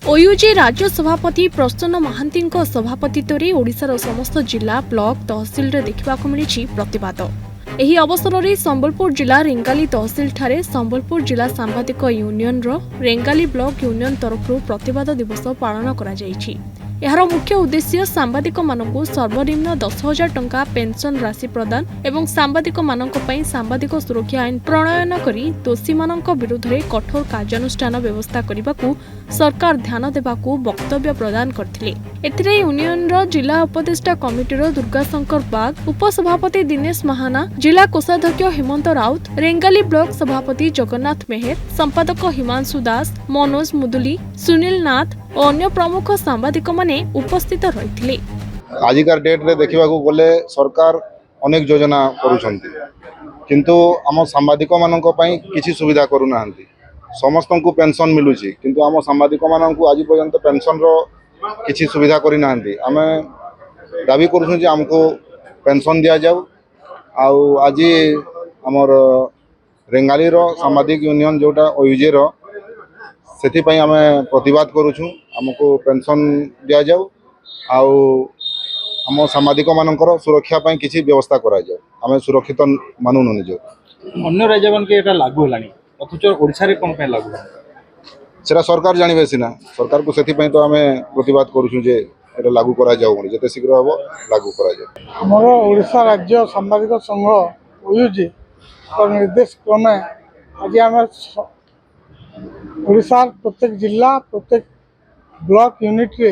ओयूजे राज्य सभापति प्रसन्न महांती सभापतित्व में ओडिशार समस्त जिला ब्लॉक तहसिल देखा मिली प्रतिवाद। एही अवसर में संबलपुर जिला रेंगाली तहसिल ठारे संबलपुर जिला सांबादिक यूनियन रेंगाली ब्लॉक यूनियन तरफ प्रतिवाद दिवस पालन करा जायछि। यार मुख्य उद्देश्य सांबादिक मानकु सर्वनिम्न 10,000 टंका पेंशन राशि प्रदान एवं सांबादिक मानक पई सांबादिक सुरक्षा आईन प्रणयन करी दोषी मानक विरुद्ध रे कठोर कार्यानुष्ठान व्यवस्था करबाकू सरकार ध्यान देबाकू वक्तव्य प्रदान करथिले। एथिरे यूनियन रो जिला उपदेष्टा कमिटीर दुर्गाशंकर बाग, उपसभापति दिनेश महाना, जिला कोषाध्यक्ष हेमंत राउत, रेंगाली ब्लॉक सभापति जगन्नाथ मेहर, संपादक हिमांशु दास, मनोज मुदुली, सुनील नाथ और अन्य प्रमुख सांबादिक माने उपस्थित रहिथिले। आजिकार डेट रे देखिबाकू गले सरकार अनेक योजना करूछंती, किंतु आम सांबादिक मानक पई किछि सुविधा करू नाहंती। समस्तंकु पेंशन मिलुछि, किंतु आम सांबादिक मानकु आज पर्यंत पेंशन रो किछि सुविधा करि नाहंती। आमे दाबी करूछु जे हमको पेंशन दिया जाऊ। आउ आज हमर रेंगाली रो सांबादिक यूनियन जोटा ओयूजे रो सेति पई आमे प्रतिवाद करूछु। हमको पेंशन दिया जाऊ आउ हम सांबादिक मानकर सुरक्षा पई किछि व्यवस्था करा जाऊ। आमे सुरक्षित मानुनु निजो। अन्य राज्य मन के एटा लागू हलानी, अथच ओडिसा रे कोन पे लागू सेरा सरकार जानिबे सिना। सरकार को सेति पई तो आमे प्रतिवाद करूछु जे एटा लागू करा जाऊ बोली जते शीघ्र हबो लागू करा जाऊ। हमर ओडिसा राज्य सांबादिक संघ ओयूजी और निर्देश क्रमे आज आम ओडिशा प्रत्येक जिला प्रत्येक ब्लॉक यूनिट रे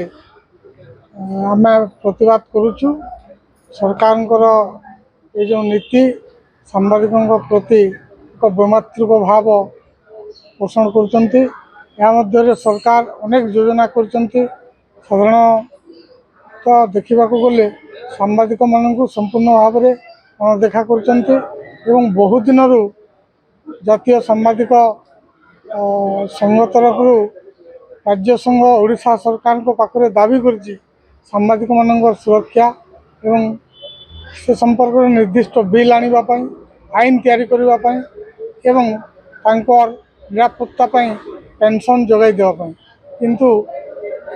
आम प्रतिवाद करुचु। सरकार ये जो नीति सांबादिकों प्रति एक वैमात्रिक भाव पोषण कर सरकार अनेक योजना कर साधारण देखा गले सांबादिक मानक संपूर्ण भाव में अणदेखा कर बहुत दिन जातीय सांबादिक संघ तरफ राज्य संघ ओडिशा सरकार पाखरे दाबी करछि सांबादिक मानक सुरक्षा एवं से संपर्क में निर्दिष्ट बिल आने आईन तैयारी करने एवं तांकर निरापत्ता पेंशन जगाई देवाई, किंतु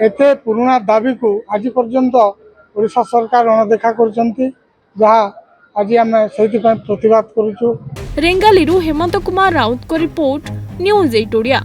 एते पुराना दाबी को आज पर्यंत ओडिशा सरकार अणदेखा करछंती, जहाँ आज आम से प्रतिवाद करुचु। रेंगाली हेमंत कुमार राउत को रिपोर्ट, न्यूज़ 8 ओडिया।